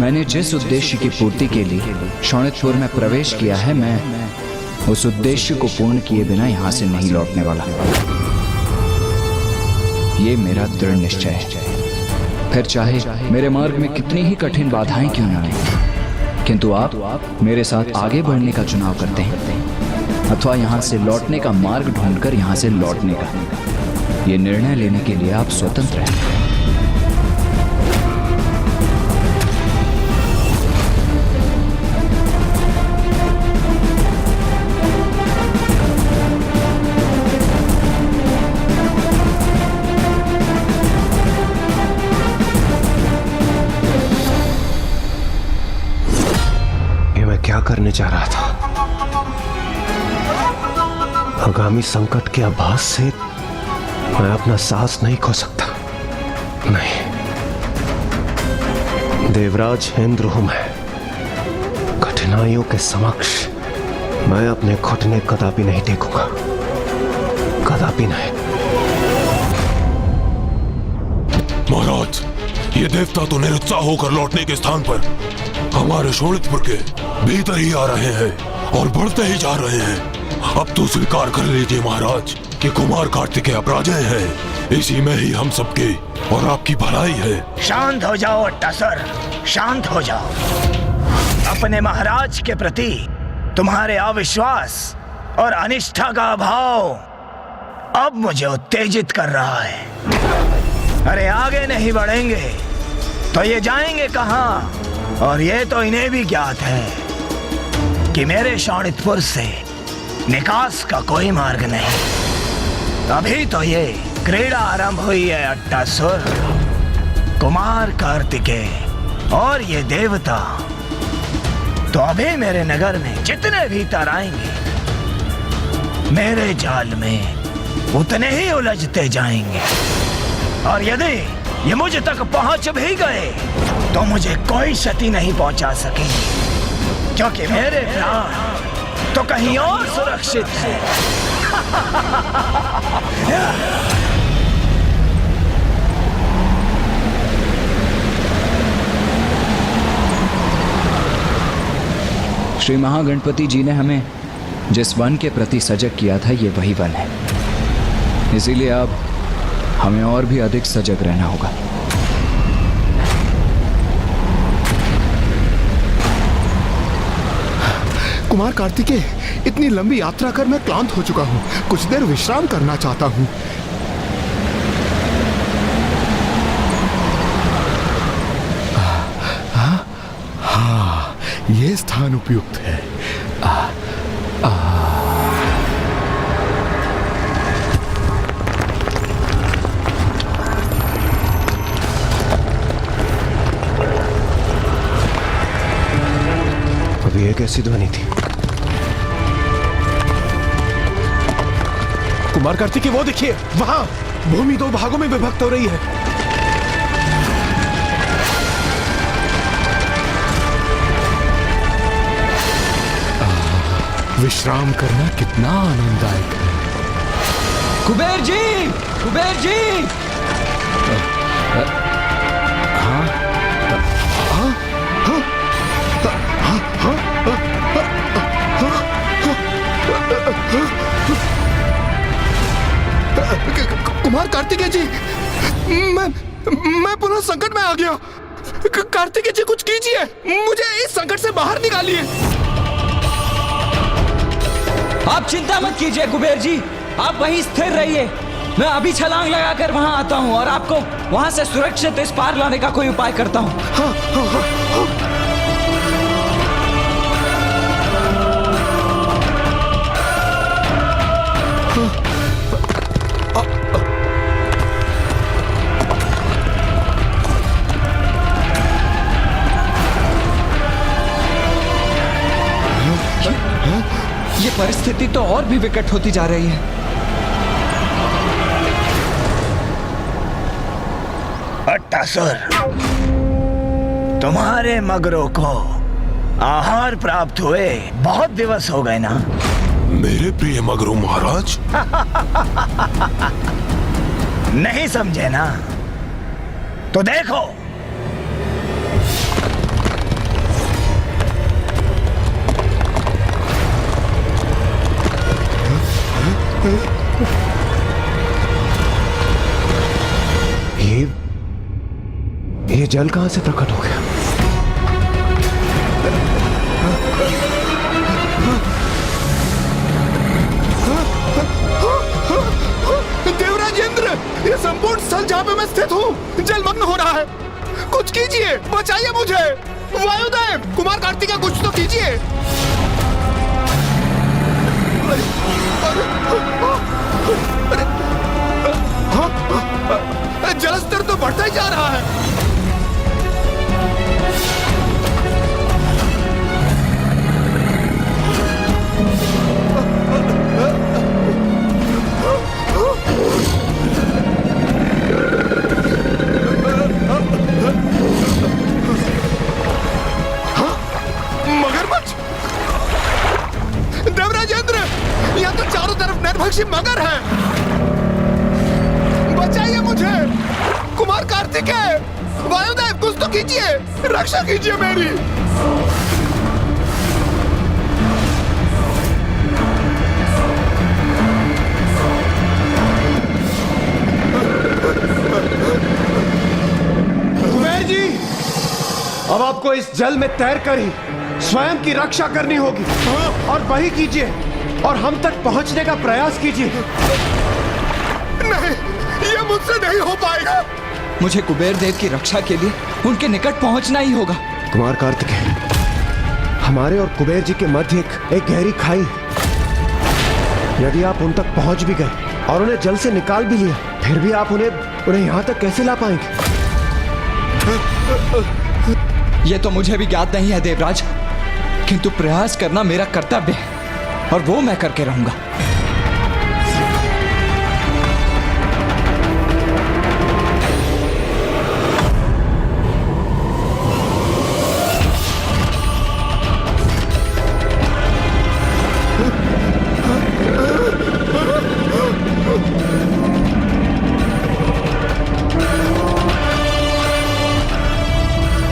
मैंने जिस उद्देश्य की पूर्ति के लिए शोणितपुर में प्रवेश किया है, मैं उस उद्देश्य को पूर्ण किए बिना यहाँ से नहीं लौटने वाला। ये मेरा दृढ़ निश्चय है। फिर चाहे मेरे मार्ग में कितनी ही कठिन बाधाएं क्यों न आए, किंतु आप मेरे साथ आगे बढ़ने का चुनाव करते हैं अथवा यहाँ से लौटने का मार्ग ढूंढकर यहाँ से लौटने का, ये निर्णय लेने के लिए आप स्वतंत्र हैं। क्या करने जा रहा था? आगामी संकट के आभास से मैं अपना सांस नहीं खो सकता। नहीं, देवराज इंद्र हूं मैं। कठिनाइयों के समक्ष मैं अपने घुटने कदापि नहीं टेकूंगा, कदापि नहीं। महाराज, ये देवता तो निरुत्साह होकर लौटने के स्थान पर हमारे शोणितपुर के भीतर ही आ रहे हैं और बढ़ते ही जा रहे हैं। अब तो स्वीकार कर लीजिए महाराज कि कुमार कार्तिकेय अपराजय है। इसी में ही हम सबकी और आपकी भलाई है। शांत हो जाओ अट्टासुर, शांत हो जाओ। अपने महाराज के प्रति तुम्हारे अविश्वास और अनिष्ठा का अभाव अब मुझे उत्तेजित कर रहा है। अरे आगे नहीं बढ़ेंगे तो ये जाएंगे कहाँ? और ये तो इन्हें भी ज्ञात है कि मेरे शोणितपुर से निकास का कोई मार्ग नहीं। अभी तो ये क्रीड़ा आरंभ हुई है अट्टासुर। कुमार कार्तिकेय और ये देवता तो अभी मेरे नगर में जितने भीतर आएंगे मेरे जाल में उतने ही उलझते जाएंगे। और यदि ये मुझ तक पहुंच भी गए तो मुझे कोई क्षति नहीं पहुंचा सकेंगे, क्योंकि मेरे प्राण तो कहीं और सुरक्षित है। श्री महागणपति जी ने हमें जिस वन के प्रति सजग किया था, ये वही वन है। इसीलिए अब हमें और भी अधिक सजग रहना होगा। कुमार कार्तिकेय, इतनी लंबी यात्रा कर मैं क्लांत हो चुका हूँ। कुछ देर विश्राम करना चाहता हूँ। हाँ, ये स्थान उपयुक्त है। अभी एक ऐसी ध्वनि थी। कुमार कार्तिकेय, वो देखिए, वहां भूमि दो भागों में विभक्त हो रही है। विश्राम करना कितना आनंददायक है। कुबेर जी, कुबेर जी। कुमार कार्तिकेय जी, मैं पुनः संकट में आ गया। कार्तिकेय जी, कुछ कीजिए, मुझे इस संकट से बाहर निकालिए। आप चिंता मत कीजिए कुबेर जी, आप वहीं स्थिर रहिए। मैं अभी छलांग लगाकर वहां आता हूं और आपको वहां से सुरक्षित इस पार लाने का कोई उपाय करता हूं। हाँ, हाँ, हाँ, हाँ। ये परिस्थिति तो और भी विकट होती जा रही है। अट्टासुर, तुम्हारे मगरों को आहार प्राप्त हुए बहुत दिवस हो गए ना? मेरे प्रिय मगरों महाराज। नहीं समझे ना? तो देखो, ये जल कहां से प्रकट हो गया? देवराजेंद्र, ये संपूर्ण स्थल जहां पे मैं स्थित हूँ जलमग्न हो रहा है। कुछ कीजिए, बचाइए मुझे। वायुदेव, कुमार कार्तिकेय, कुछ तो कीजिए। जलस्तर तो बढ़ता ही जा रहा है। मगरमच्छ! देवराजेंद्र, यहाँ तो चारों तरफ नरभक्षी मगर है। बचाइए मुझे। कुमार कार्तिकेय, वायुदेव, कुछ तो कीजिए, रक्षा कीजिए मेरी। कुबेर जी, अब आपको इस जल में तैरकर ही स्वयं की रक्षा करनी होगी। और वही कीजिए और हम तक पहुंचने का प्रयास कीजिए। नहीं, ये मुझसे नहीं हो पाएगा। मुझे कुबेर देव की रक्षा के लिए उनके निकट पहुंचना ही होगा। कुमार कार्तिकेय, हमारे और कुबेर जी के मध्य एक गहरी खाई है। यदि आप उन तक पहुंच भी गए और उन्हें जल से निकाल भी लिया, फिर भी आप उन्हें यहाँ तक कैसे ला पाएंगे? ये तो मुझे भी ज्ञात नहीं है देवराज, किंतु प्रयास करना मेरा कर्तव्य है और वो मैं करके रहूंगा।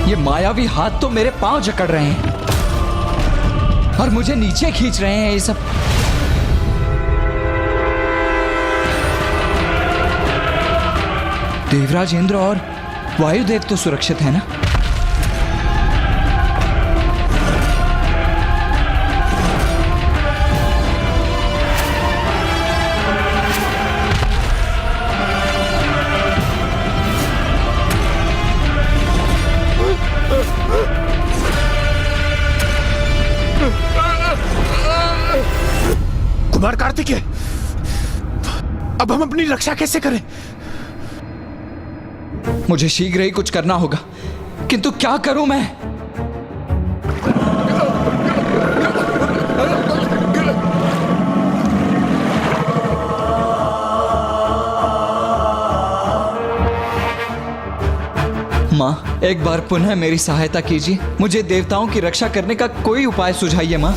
ये मायावी हाथ तो मेरे पांव जकड़ रहे हैं और मुझे नीचे खींच रहे हैं। ये सब देवराज इंद्र और वायुदेव तो सुरक्षित है ना? कुमार कार्तिकेय, अब हम अपनी रक्षा कैसे करें? मुझे शीघ्र ही कुछ करना होगा, किंतु क्या करूं मैं? माँ, एक बार पुनः मेरी सहायता कीजिए। मुझे देवताओं की रक्षा करने का कोई उपाय सुझाइए माँ।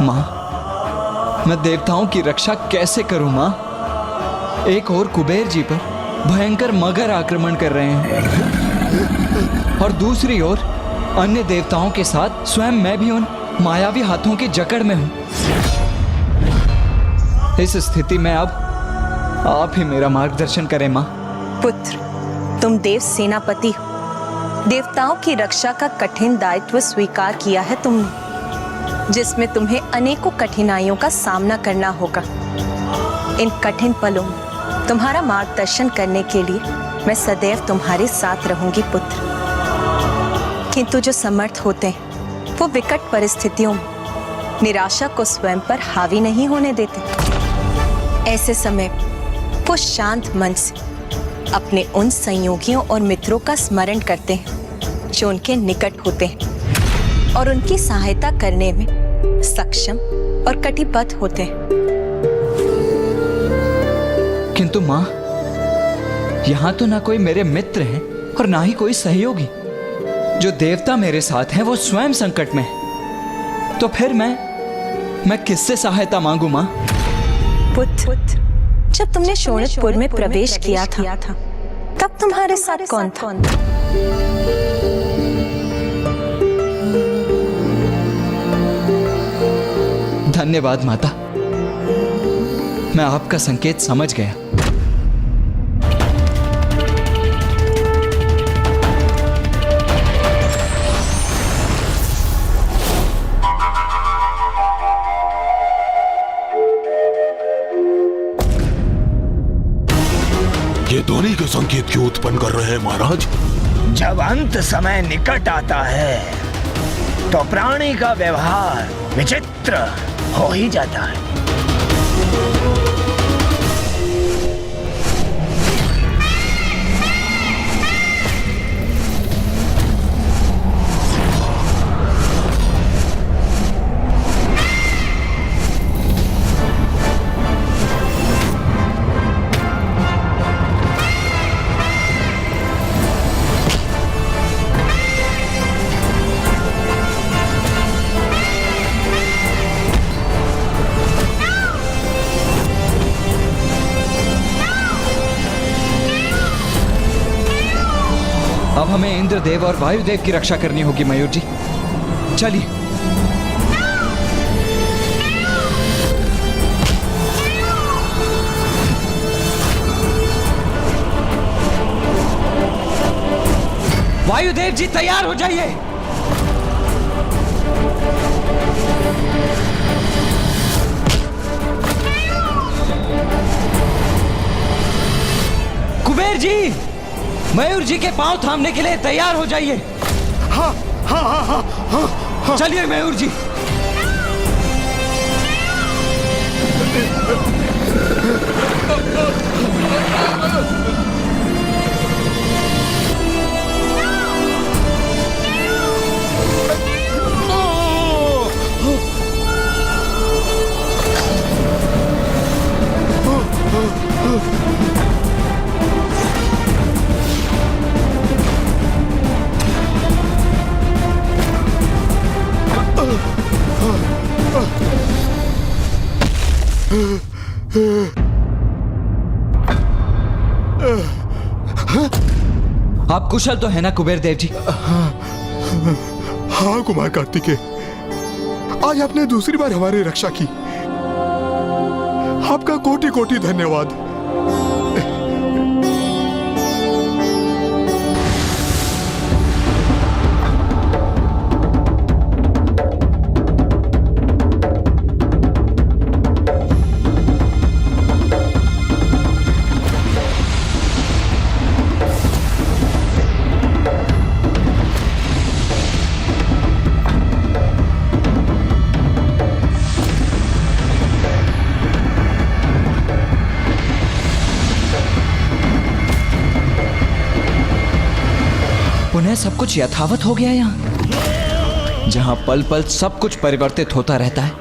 माँ, मैं देवताओं की रक्षा कैसे करूं माँ? एक और कुबेर जी पर भयंकर मगर आक्रमण कर रहे हैं और दूसरी ओर अन्य देवताओं के साथ स्वयं मैं भी उन मायावी हाथों की जकड़ में हूं। इस स्थिति में अब आप ही मेरा मार्गदर्शन करें माँ। पुत्र, तुम देव सेनापति हो। देवताओं की रक्षा का कठिन दायित्व स्वीकार किया है तुमने, जिसमें तुम्हें अनेकों कठिनाइयों का सामना करना होगा। इन कठिन पलों में तुम्हारा मार्गदर्शन करने के लिए मैं सदैव तुम्हारे साथ रहूंगी पुत्र। किंतु जो समर्थ होते हैं वो विकट परिस्थितियों में निराशा को स्वयं पर हावी नहीं होने देते। ऐसे समय वो शांत मन से अपने उन संयोगियों और मित्रों का स्मरण करते हैं जो उनके निकट होते हैं और उनकी सहायता करने में सक्षम और कटिबद्ध होते हैं। किंतु माँ, यहाँ तो ना कोई मेरे मित्र हैं और ना ही कोई सहयोगी। जो देवता मेरे साथ हैं वो स्वयं संकट में है। तो फिर मैं किससे सहायता मांगू माँ? पुत्र, जब तुमने शोणितपुर में प्रवेश किया था तब तुम्हारे साथ कौन था? धन्यवाद माता, मैं आपका संकेत समझ गया। ये ध्वनि के संकेत क्यों उत्पन्न कर रहे हैं महाराज? जब अंत समय निकट आता है तो प्राणी का व्यवहार विचित्र हो ही जाता है। अब हमें इंद्रदेव और वायुदेव की रक्षा करनी होगी मयूर जी, चलिए। वायुदेव जी तैयार हो जाइए। कुबेर जी, मयूर जी के पांव थामने के लिए तैयार हो जाइए। हाँ हाँ हाँ हाँ हाँ, हाँ। चलिए मयूर जी। आप कुशल तो है ना कुबेर देव जी? हाँ कुमार कार्तिकेय, आज आपने दूसरी बार हमारी रक्षा की। आपका कोटि कोटि धन्यवाद। पुनः सब कुछ यथावत हो गया यहाँ, जहाँ पल पल सब कुछ परिवर्तित होता रहता है।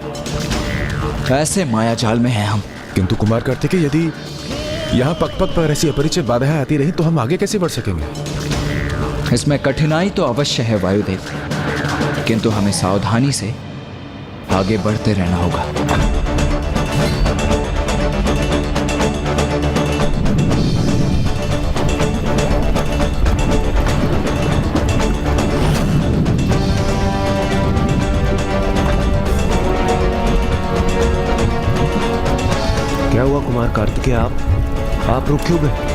ऐसे माया जाल में हैं हम। किंतु कुमार कार्तिकेय, यदि यहाँ पग पग पर ऐसी अपरिचित बाधाएं आती रही तो हम आगे कैसे बढ़ सकेंगे? इसमें कठिनाई तो अवश्य है वायुदेव, किंतु हमें सावधानी से आगे बढ़ते रहना होगा। क्या हुआ कुमार कार्तिकेय, आप रुक क्यों गए?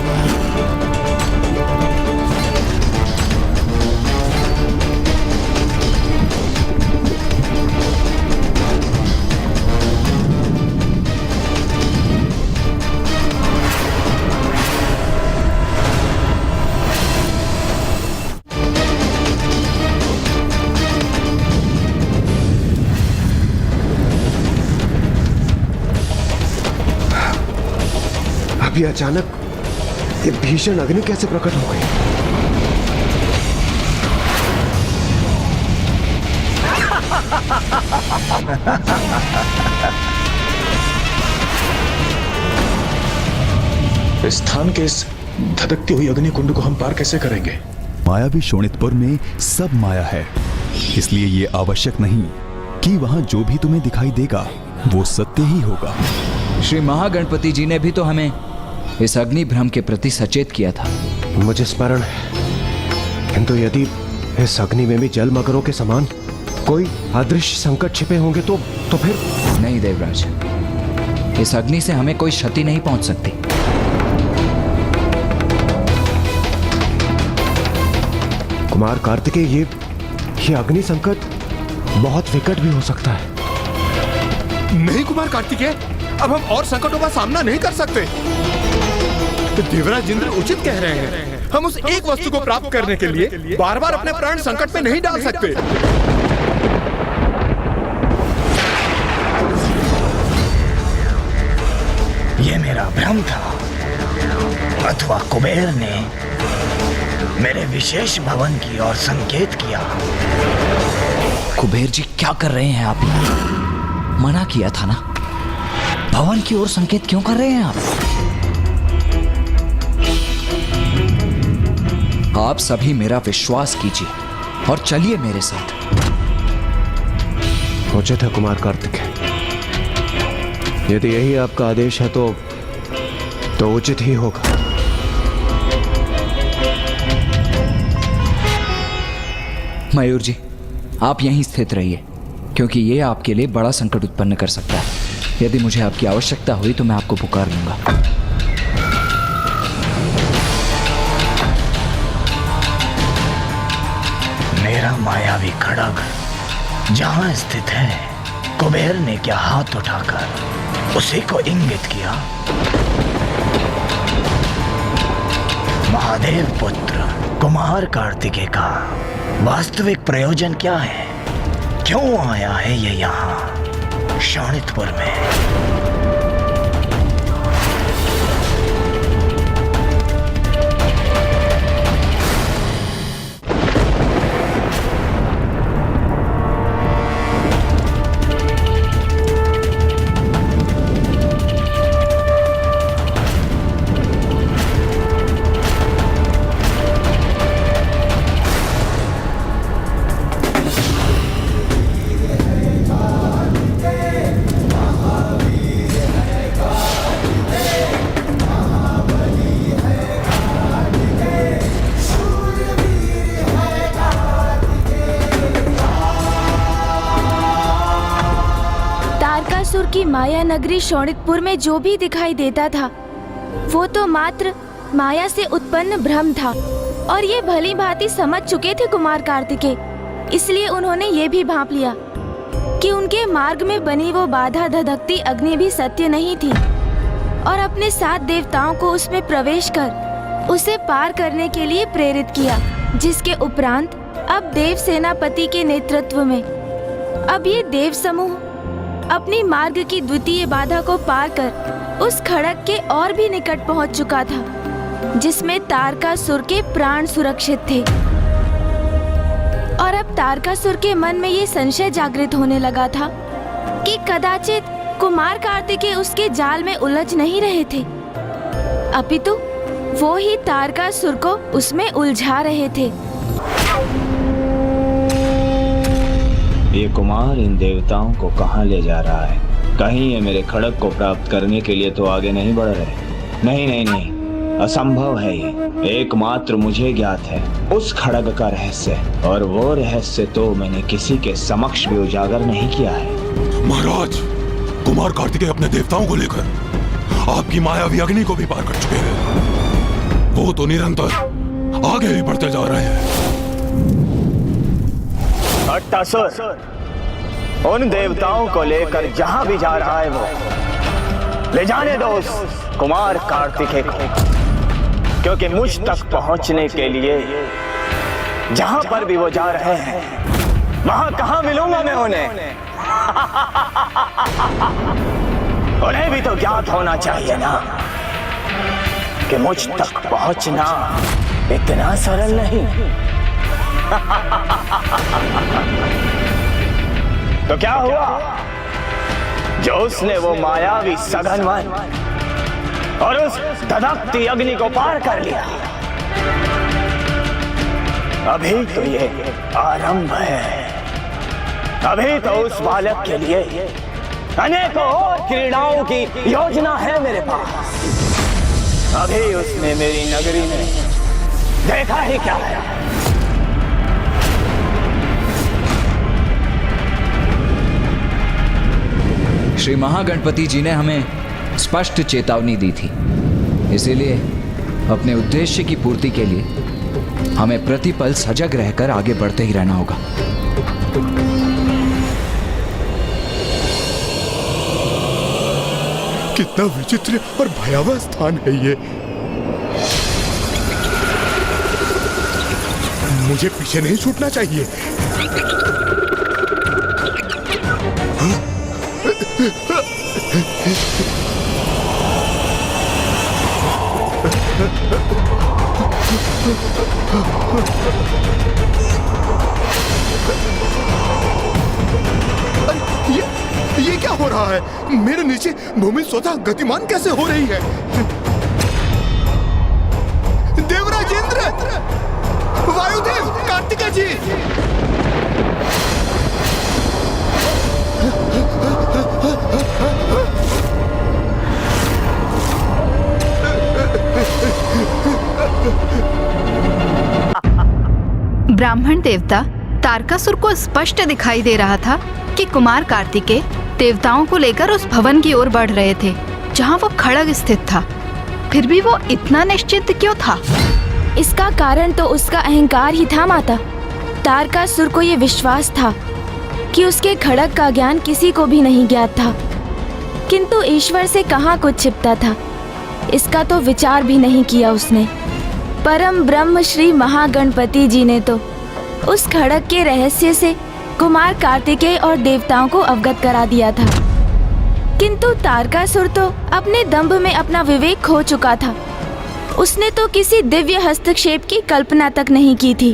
अभी अचानक ये भीषण अग्नि कैसे प्रकट हो गई? इस स्थान के इस धधकती हुई अग्नि कुंड को हम पार कैसे करेंगे? मायावी शोणितपुर में सब माया है, इसलिए ये आवश्यक नहीं कि वहां जो भी तुम्हें दिखाई देगा वो सत्य ही होगा। श्री महागणपति जी ने भी तो हमें इस अग्नि भ्रम के प्रति सचेत किया था। मुझे स्मरण है, किंतु यदि इस अग्नि में भी जल मगरों के समान कोई अदृश्य संकट छिपे होंगे तो फिर नहीं देवराज, इस अग्नि से हमें कोई क्षति नहीं पहुंच सकती। कुमार कार्तिकेय, ये अग्नि संकट बहुत विकट भी हो सकता है। नहीं कुमार कार्तिकेय, अब हम और संकटों का सामना नहीं कर सकते। देवराज इंद्र उचित कह रहे हैं। हम उस एक वस्तु को प्राप्त करने के लिए बार बार अपने प्राण संकट में नहीं डाल सकते। ये मेरा भ्रम था, अथवा कुबेर ने मेरे विशेष भवन की ओर संकेत किया। कुबेर जी क्या कर रहे हैं आप यहाँ? मना किया था ना, भवन की ओर संकेत क्यों कर रहे हैं आप? आप सभी मेरा विश्वास कीजिए और चलिए मेरे साथ। उचित है कुमार कार्तिकेय, यदि यही आपका आदेश है तो उचित ही होगा। मयूर जी, आप यहीं स्थित रहिए, क्योंकि ये आपके लिए बड़ा संकट उत्पन्न कर सकता है। यदि मुझे आपकी आवश्यकता हुई तो मैं आपको पुकार लूंगा। मेरा मायावी खड्ग जहां स्थित है, कुबेर ने क्या हाथ उठाकर उसी को इंगित किया? महादेव पुत्र कुमार कार्तिकेय का वास्तविक प्रयोजन क्या है? क्यों आया है ये यहाँ शोणितपुर में? तारकासुर की माया नगरी शोणितपुर में जो भी दिखाई देता था वो तो मात्र माया से उत्पन्न भ्रम था, और ये भली भांति समझ चुके थे कुमार कार्तिकेय। इसलिए उन्होंने ये भी भांप लिया कि उनके मार्ग में बनी वो बाधा धधकती अग्नि भी सत्य नहीं थी, और अपने 7 देवताओं को उसमें प्रवेश कर उसे पार करने के लिए प्रेरित किया, जिसके उपरांत अब देव सेनापति के नेतृत्व में अब ये देव समूह अपनी मार्ग की द्वितीय बाधा को पार कर उस खड़ग के और भी निकट पहुंच चुका था, जिसमें तारकासुर के प्राण सुरक्षित थे। और अब तारकासुर के मन में ये संशय जागृत होने लगा था कि कदाचित कुमार कार्तिकेय उसके जाल में उलझ नहीं रहे थे, अपितु वो ही तारकासुर को उसमें उलझा रहे थे। ये कुमार इन देवताओं को कहाँ ले जा रहा है? कहीं ये मेरे खड्ग को प्राप्त करने के लिए तो आगे नहीं बढ़ रहे। नहीं नहीं नहीं, असंभव है ये। एकमात्र मुझे ज्ञात है उस खड्ग का रहस्य, और वो रहस्य तो मैंने किसी के समक्ष भी उजागर नहीं किया है। महाराज, कुमार कार्तिकेय अपने देवताओं को लेकर आपकी मायावी अग्नि को भी पार कर चुके हैं। वो तो निरंतर आगे ही बढ़ते जा रहे हैं। अट्टासुर, उन देवताओं को लेकर जहां भी जा रहा है वो ले जाने दो उस कुमार कार्तिकेय को, क्योंकि मुझ तक पहुंचने के लिए जहां पर भी वो जा रहे हैं वहां कहां मिलूंगा मैं उन्हें? उन्हें भी तो ज्ञात होना चाहिए ना कि मुझ तक पहुंचना इतना सरल नहीं। तो क्या हुआ जो उसने वो मायावी सघन वन और उस धधकती अग्नि को पार कर लिया? अभी तो ये आरंभ है। अभी तो उस बालक के लिए अनेकों और क्रीड़ाओं की योजना है मेरे पास। अभी उसने मेरी नगरी में देखा ही क्या है? श्री महागणपति जी ने हमें स्पष्ट चेतावनी दी थी। इसीलिए अपने उद्देश्य की पूर्ति के लिए हमें प्रतिपल सजग रहकर आगे बढ़ते ही रहना होगा। कितना विचित्र और भयावह स्थान है ये। मुझे पीछे नहीं छूटना चाहिए। ये क्या हो रहा है? मेरे नीचे भूमि स्वतः गतिमान कैसे हो रही है? देवराज इंद्र, वायुदेव, कार्तिकेय जी, ब्राह्मण देवता तारकासुर को स्पष्ट दिखाई दे रहा था कि कुमार कार्तिकेय देवताओं को लेकर उस भवन की ओर बढ़ रहे थे जहां वो खड़ग स्थित था। फिर भी वो इतना निश्चित क्यों था? इसका कारण तो उसका अहंकार ही था माता। तारकासुर को ये विश्वास था कि उसके खड़ग का ज्ञान किसी को भी नहीं ज्ञात था, किंतु ईश्वर से कहाँ कुछ छिपता था, इसका तो विचार भी नहीं किया उसने। परम ब्रह्म श्री महागणपति जी ने तो उस खड़ग के रहस्य से कुमार कार्तिकेय और देवताओं को अवगत करा दिया था, किंतु तारकासुर तो अपने दंभ में अपना विवेक खो चुका था। उसने तो किसी दिव्य हस्तक्षेप की कल्पना तक नहीं की थी।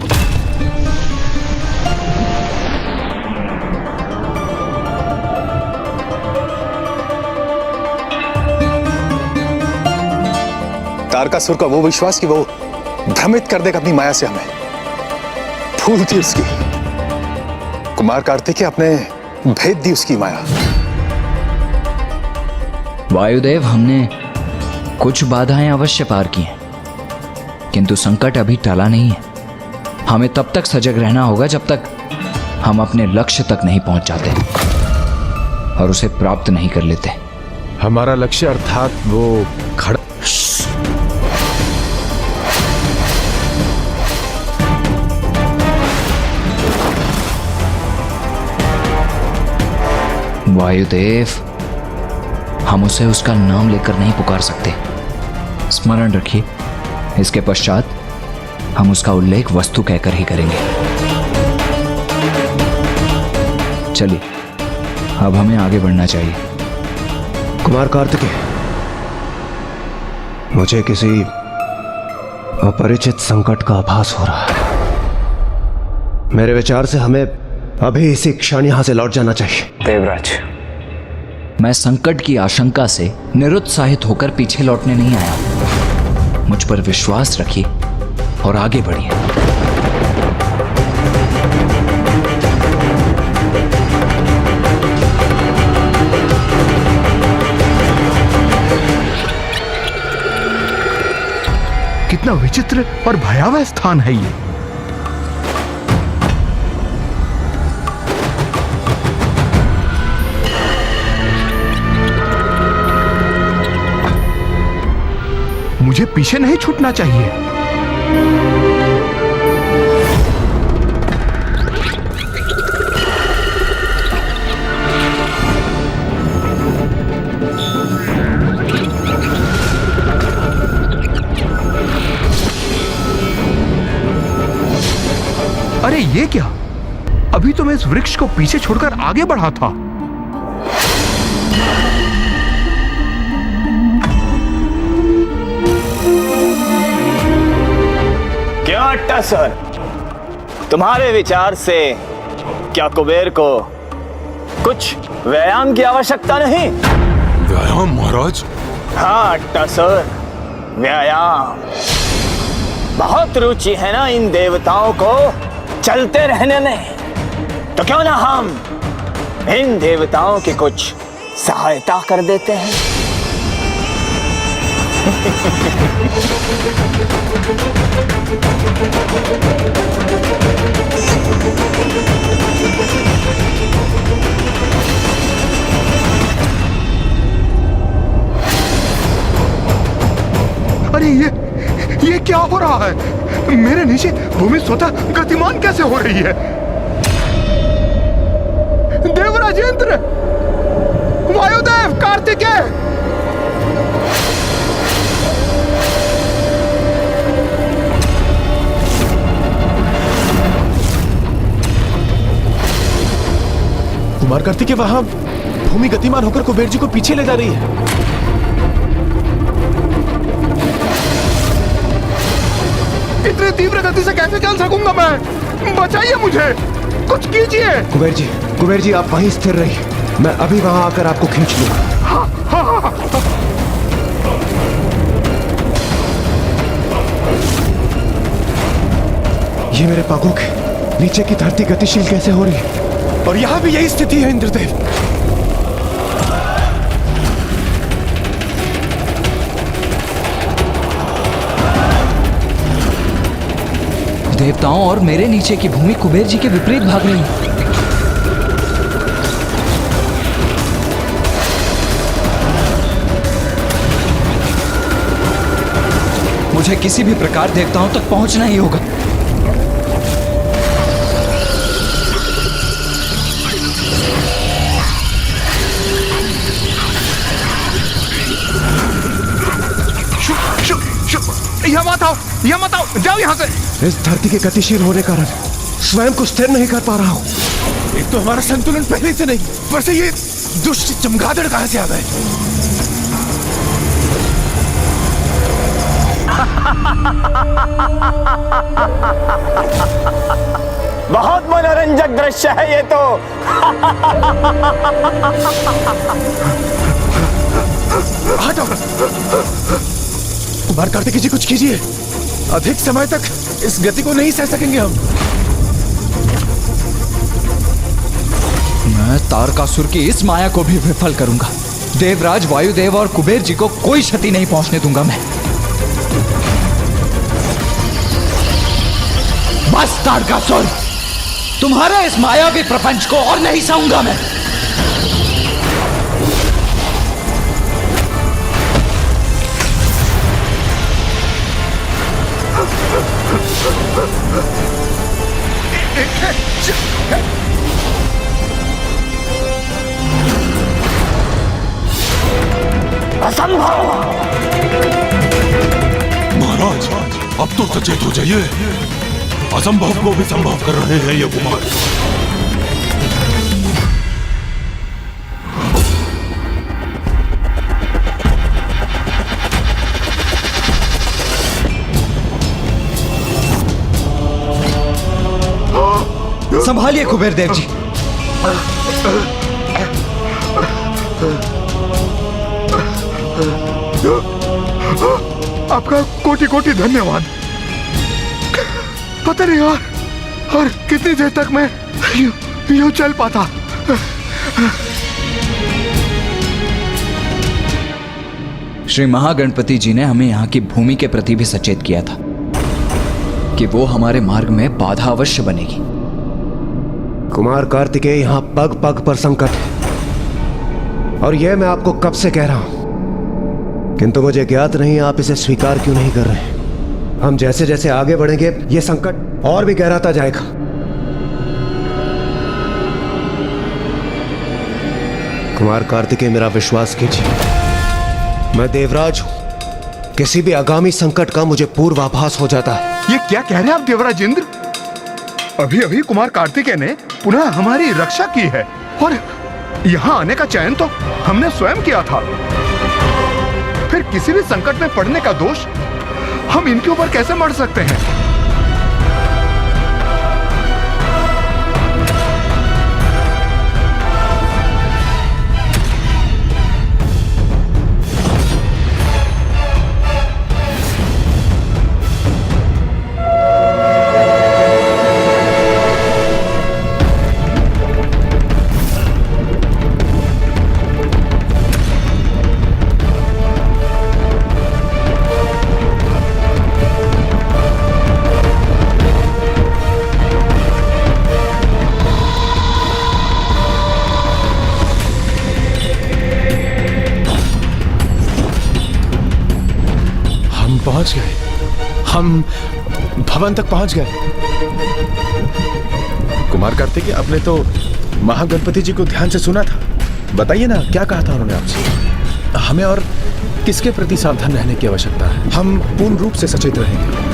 तारकासुर का वो विश्वास कि वो भ्रमित कर देगा अपनी माया से हमें, भूल थी उसकी। कुमार कार्तिकेय अपने भेद दी उसकी माया। वायुदेव, हमने कुछ बाधाएं अवश्य पार की हैं, किंतु संकट अभी टला नहीं है। हमें तब तक सजग रहना होगा जब तक हम अपने लक्ष्य तक नहीं पहुंच जाते और उसे प्राप्त नहीं कर लेते। हमारा लक्ष्य अर्थात वो खड़ा। वायुदेव, हम उसे उसका नाम लेकर नहीं पुकार सकते। स्मरण रखिए, इसके पश्चात हम उसका उल्लेख वस्तु कहकर ही करेंगे। चलिए, अब हमें आगे बढ़ना चाहिए। कुमार कार्तिकेय, मुझे किसी अपरिचित संकट का आभास हो रहा है। मेरे विचार से हमें अभी इसी क्षण यहां से लौट जाना चाहिए। देवराज, मैं संकट की आशंका से निरुत्साहित होकर पीछे लौटने नहीं आया। मुझ पर विश्वास रखिए और आगे बढ़िए। कितना विचित्र और भयावह स्थान है ये। मुझे पीछे नहीं छूटना चाहिए। अरे ये क्या? अभी तो मैं इस वृक्ष को पीछे छोड़कर आगे बढ़ा था। सर, तुम्हारे विचार से क्या कुबेर को कुछ व्यायाम की आवश्यकता नहीं? व्यायाम महाराज? हाँ अट्टा सर, व्यायाम। बहुत रुचि है ना इन देवताओं को चलते रहने में, तो क्यों ना हम इन देवताओं की कुछ सहायता कर देते हैं। ये क्या हो रहा है? मेरे नीचे भूमि स्वतः गतिमान कैसे हो रही है? देवराजेंद्र, वायुदेव, कार्तिकेय, कुमार कार्तिकेय, वहां भूमि गतिमान होकर कुबेर जी को पीछे ले जा रही है। इतनी तीव्र गति से कैसे चल सकूंगा मैं? बचाइए मुझे, कुछ कीजिए। कुबेर जी आप वहीं स्थिर रहिए, मैं अभी वहां आकर आपको खींच लूंगा। हाँ। ये मेरे पागों के नीचे की धरती गतिशील कैसे हो रही है? और यहां भी यही स्थिति है इंद्रदेव। देवताओं और मेरे नीचे की भूमि कुबेर जी के विपरीत भाग रही है। मुझे किसी भी प्रकार देवताओं तक पहुंचना ही होगा। यहाँ मत आओ, जाओ यहाँ से। इस धरती के गतिशील होने कारण स्वयं को स्थिर नहीं कर पा रहा हूँ। एक तो हमारा संतुलन पहले से नहीं, वैसे ये दुष्ट चमगादड़ कहां से आ गए? बहुत मनोरंजक दृश्य है ये तो। हटो कुमार कार्तिकेय जी, कुछ कीजिए। अधिक समय तक इस गति को नहीं सह सकेंगे हम। मैं तारकासुर की इस माया को भी विफल करूंगा। देवराज, वायुदेव और कुबेर जी को कोई क्षति नहीं पहुंचने दूंगा मैं। बस तारकासुर, तुम्हारे इस मायावी प्रपंच को और नहीं सहूंगा मैं। असंभव। महाराज, अब तो सचेत हो जाइए। असंभव को भी संभव कर रहे हैं ये कुमार। संभालिए कुबेर देव जी। आपका कोटि कोटि धन्यवाद। पता नहीं यार, और कितनी देर तक मैं यूं चल पाता। श्री महागणपति जी ने हमें यहाँ की भूमि के प्रति भी सचेत किया था कि वो हमारे मार्ग में बाधा अवश्य बनेगी। कुमार कार्तिकेय, यहाँ पग पग पर संकट है, और यह मैं आपको कब से कह रहा हूं, किंतु मुझे ज्ञात नहीं आप इसे स्वीकार क्यों नहीं कर रहे। हम जैसे जैसे आगे बढ़ेंगे यह संकट और भी गहराता जाएगा। कुमार कार्तिकेय, मेरा विश्वास कीजिए, मैं देवराज हूं। किसी भी आगामी संकट का मुझे पूर्वाभास हो जाता है। ये क्या कह रहे हैं आप देवराजेंद्र? अभी अभी कुमार कार्तिकेय ने पुनः हमारी रक्षा की है, और यहाँ आने का चयन तो हमने स्वयं किया था। फिर किसी भी संकट में पड़ने का दोष हम इनके ऊपर कैसे मढ़ सकते हैं? पहुंच गए, हम भवन तक पहुंच गए। कुमार कार्तिकेय, आपने तो महागणपति जी को ध्यान से सुना था, बताइए ना क्या कहा था उन्होंने आपसे? हमें और किसके प्रति सावधान रहने की आवश्यकता है? हम पूर्ण रूप से सचेत रहेंगे।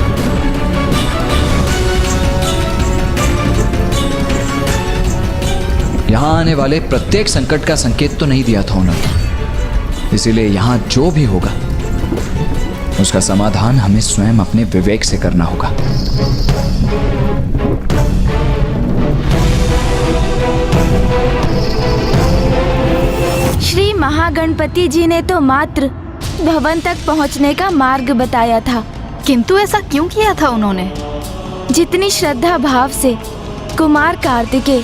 यहाँ आने वाले प्रत्येक संकट का संकेत तो नहीं दिया था उन्होंने, इसीलिए यहाँ जो भी होगा उसका समाधान हमें स्वयं अपने विवेक से करना होगा। श्री महागणपति जी ने तो मात्र भवन तक पहुंचने का मार्ग बताया था, किंतु ऐसा क्यों किया था उन्होंने? जितनी श्रद्धा भाव से कुमार कार्तिकेय,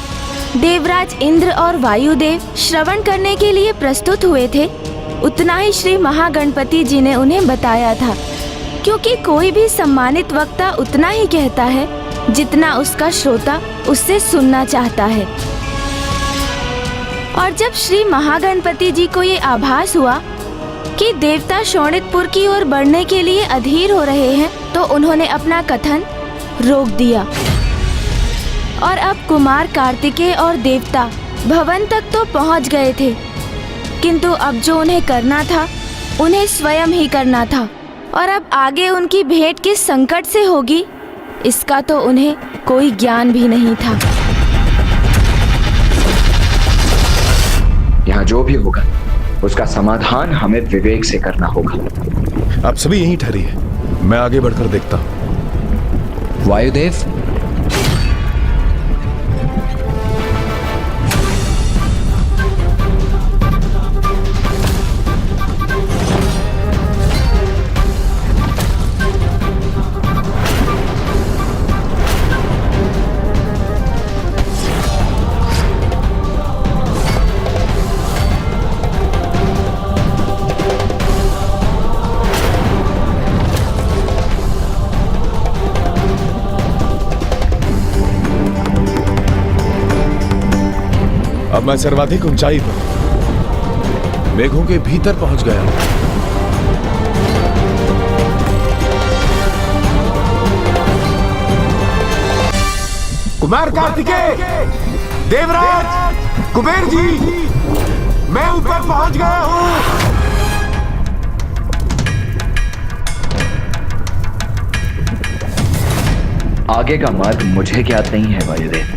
देवराज इंद्र और वायुदेव श्रवण करने के लिए प्रस्तुत हुए थे, उतना ही श्री महागणपति जी ने उन्हें बताया था, क्योंकि कोई भी सम्मानित वक्ता उतना ही कहता है जितना उसका श्रोता उससे सुनना चाहता है। और जब श्री महागणपति जी को ये आभास हुआ कि देवता शोणितपुर की ओर बढ़ने के लिए अधीर हो रहे हैं, तो उन्होंने अपना कथन रोक दिया। और अब कुमार कार्तिकेय और देवता भवन तक तो पहुंच गए थे, किंतु अब जो उन्हें करना था उन्हें स्वयं ही करना था। और अब आगे उनकी भेंट किस संकट से होगी, इसका तो उन्हें कोई ज्ञान भी नहीं था। यहाँ जो भी होगा उसका समाधान हमें विवेक से करना होगा। आप सभी यहीं ठहरिए, मैं आगे बढ़कर देखता हूं। वायुदेव, अब मैं सर्वाधिक ऊंचाई पर मेघों के भीतर पहुंच गया हूं। कुमार कार्तिकेय, देवराज, कुबेर जी, मैं ऊपर पहुंच गया हूं। आगे का मार्ग मुझे ज्ञात नहीं है वायुदेव।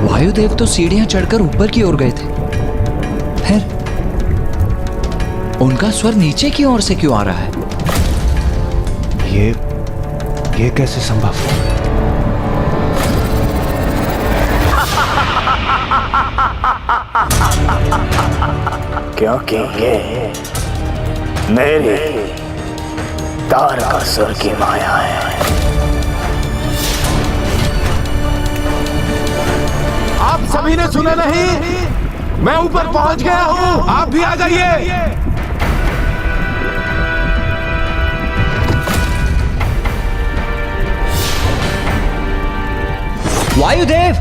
वायुदेव तो सीढ़ियां चढ़कर ऊपर की ओर गए थे, फिर उनका स्वर नीचे की ओर से क्यों आ रहा है? ये कैसे संभव? क्योंकि ये मेरी तारकासुर की माया है। आप सभी ने सुना नहीं? मैं ऊपर पहुंच गया हूं, आप भी आ जाइए। वायुदेव,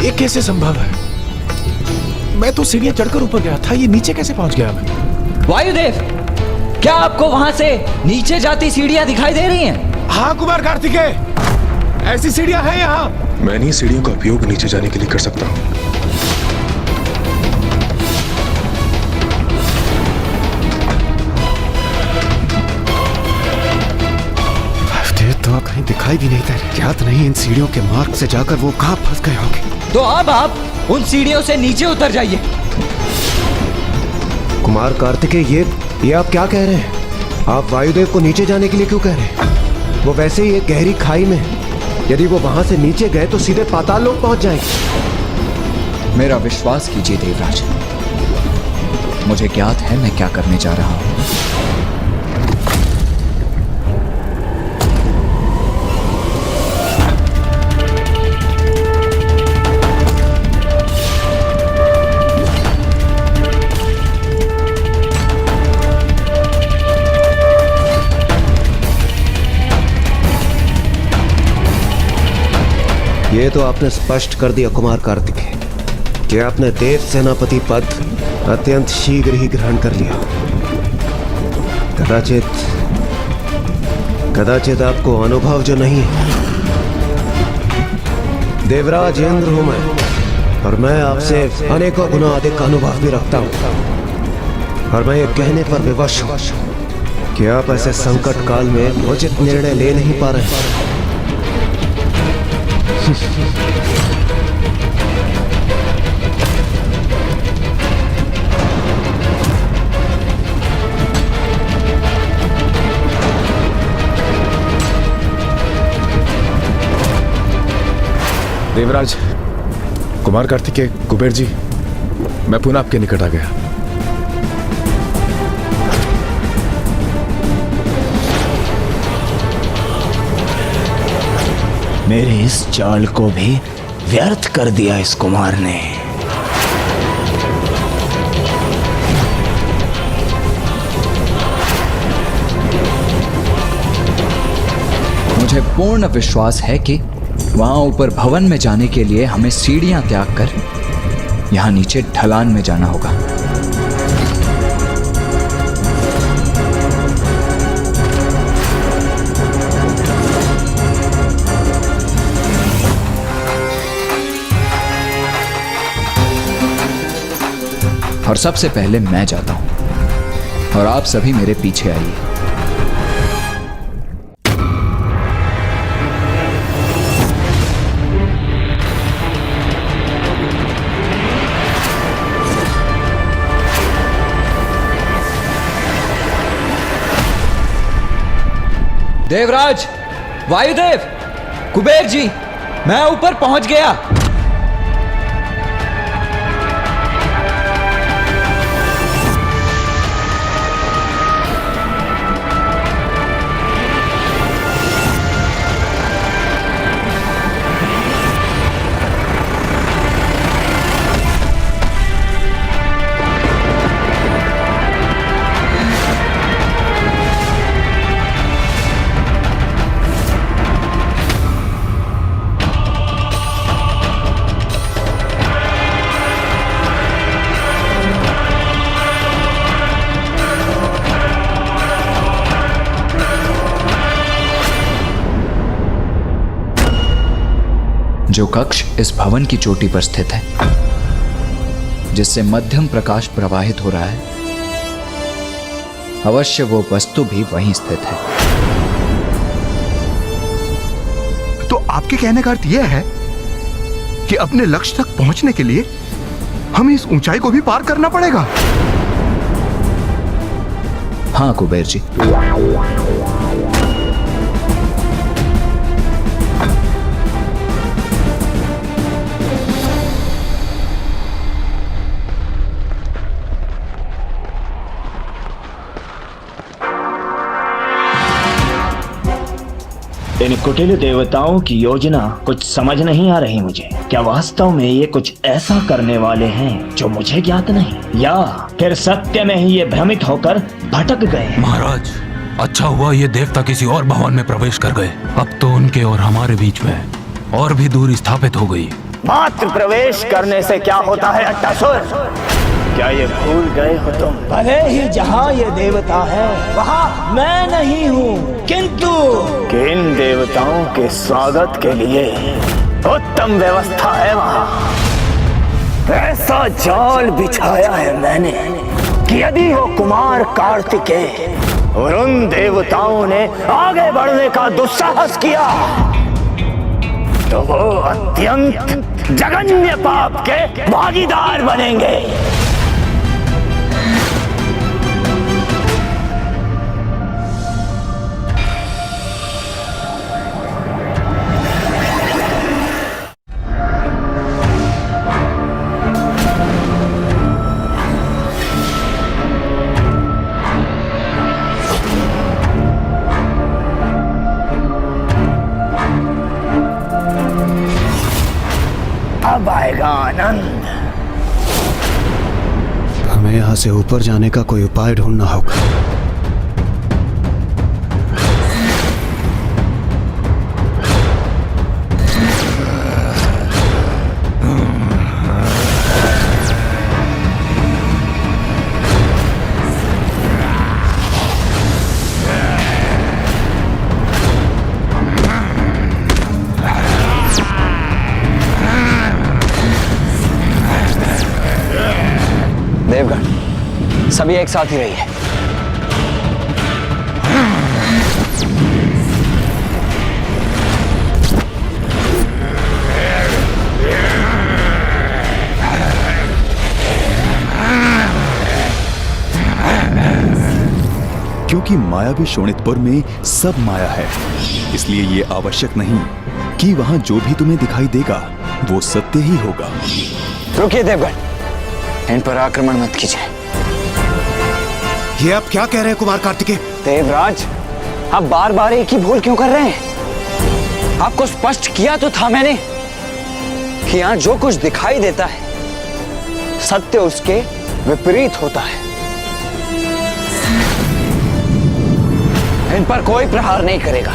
ये कैसे संभव है? मैं तो सीढ़ियां चढ़कर ऊपर गया था, ये नीचे कैसे पहुंच गया मैं? वायुदेव, क्या आपको वहां से नीचे जाती सीढ़ियां दिखाई दे रही हैं? हाँ कुमार कार्तिकेय, ऐसी सीढ़ियां हैं यहाँ। मैं इन्हीं सीढ़ियों का उपयोग नीचे जाने के लिए कर सकता हूँ। तो कहीं दिखाई भी नहीं दे रहे। ज्ञात नहीं इन सीढ़ियों के मार्ग से जाकर वो कहाँ फंस गए होंगे। तो अब आप उन सीढ़ियों से नीचे उतर जाइए। कुमार कार्तिकेय, ये आप क्या कह रहे हैं? आप वायुदेव को नीचे जाने के लिए क्यों कह रहे हैं? वो वैसे ही एक गहरी खाई में है। यदि वो वहां से नीचे गए तो सीधे पाताल लोक पहुंच जाएंगे। मेरा विश्वास कीजिए देवराज, मुझे ज्ञात है मैं क्या करने जा रहा हूं। ये तो आपने स्पष्ट कर दिया कुमार कार्तिकेय कि आपने देव सेनापति पद अत्यंत शीघ्र ही ग्रहण कर लिया। कदाचित आपको अनुभव जो नहीं है। देवराज इंद्र हूं मैं, और मैं आपसे अनेकों गुना अधिक अनुभव भी रखता हूं। और मैं ये कहने पर विवश हूं कि आप ऐसे संकट काल में उचित निर्णय ले नहीं पा रहे। देवराज, कुमार कार्तिकेय, कुबेर जी, मैं पुनः आपके निकट आ गया। मेरे इस चाल को भी व्यर्थ कर दिया इस कुमार ने। मुझे पूर्ण विश्वास है कि वहां ऊपर भवन में जाने के लिए हमें सीढ़ियां त्याग कर यहां नीचे ढलान में जाना होगा। और सबसे पहले मैं जाता हूं और आप सभी मेरे पीछे आइए। देवराज, वायुदेव, कुबेर जी, मैं ऊपर पहुंच गया। जो कक्ष इस भवन की चोटी पर स्थित है, जिससे मध्यम प्रकाश प्रवाहित हो रहा है, अवश्य वो वस्तु भी वहीं स्थित है। तो आपके कहने का अर्थ यह है कि अपने लक्ष्य तक पहुंचने के लिए हमें इस ऊंचाई को भी पार करना पड़ेगा। हाँ कुबेर जी। इन कुटिल देवताओं की योजना कुछ समझ नहीं आ रही मुझे। क्या वास्तव में ये कुछ ऐसा करने वाले हैं जो मुझे ज्ञात नहीं, या फिर सत्य में ही ये भ्रमित होकर भटक गए? महाराज, अच्छा हुआ ये देवता किसी और भवन में प्रवेश कर गए। अब तो उनके और हमारे बीच में और भी दूरी स्थापित हो गई। मात्र प्रवेश करने से क्या होता है अट्टासुर? क्या ये भूल गए हो तुम? भले ही जहाँ ये देवता है वहाँ मैं नहीं हूँ, किंतु किन देवताओं के स्वागत के लिए उत्तम व्यवस्था है वहाँ। ऐसा जाल बिछाया है मैंने कि यदि वो कुमार कार्तिकेय और उन देवताओं ने आगे बढ़ने का दुस्साहस किया तो वो अत्यंत जघन्य पाप के भागीदार बनेंगे। अब आएगा आनंद। हमें यहाँ से ऊपर जाने का कोई उपाय ढूंढना होगा। सभी एक साथ ही रहिए। क्योंकि मायावी शोणितपुर में सब माया है, इसलिए ये आवश्यक नहीं कि वहां जो भी तुम्हें दिखाई देगा वो सत्य ही होगा। रुकिए देवगण, इन पर आक्रमण मत कीजिए। ये आप क्या कह रहे हैं कुमार कार्तिकेय? देवराज, आप बार बार एक ही भूल क्यों कर रहे हैं? आपको स्पष्ट किया तो था मैंने कि यहां जो कुछ दिखाई देता है सत्य उसके विपरीत होता है। इन पर कोई प्रहार नहीं करेगा,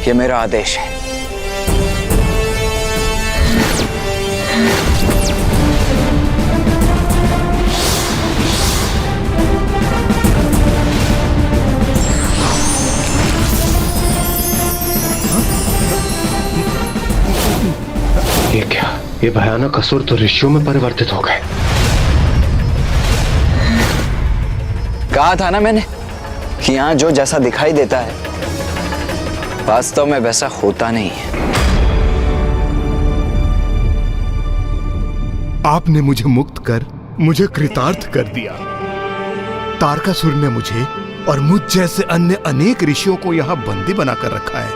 ये मेरा आदेश है। ये क्या? ये भयानक असुर तो ऋषियों में परिवर्तित हो गए। कहा था ना मैंने कि यहां जो जैसा दिखाई देता है वास्तव में वैसा होता नहीं है। आपने मुझे मुक्त कर मुझे कृतार्थ कर दिया। तारकासुर ने मुझे और मुझ जैसे अन्य अनेक ऋषियों को यहाँ बंदी बनाकर रखा है,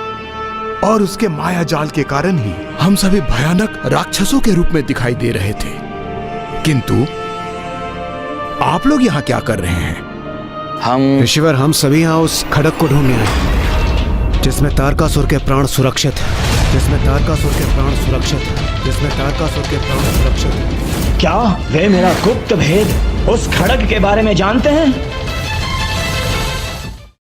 और उसके माया जाल के कारण ही हम सभी भयानक राक्षसों के रूप में दिखाई दे रहे थे। किंतु आप लोग यहाँ क्या कर रहे हैं? ऋषिवर, हम सभी यहाँ उस खड़क को ढूंढने आए जिसमें तारकासुर के प्राण सुरक्षित है, जिसमें तारकासुर के प्राण सुरक्षित है, जिसमें तारकासुर के प्राण सुरक्षित है। क्या वे मेरा गुप्त भेद उस खड़ग के बारे में जानते हैं?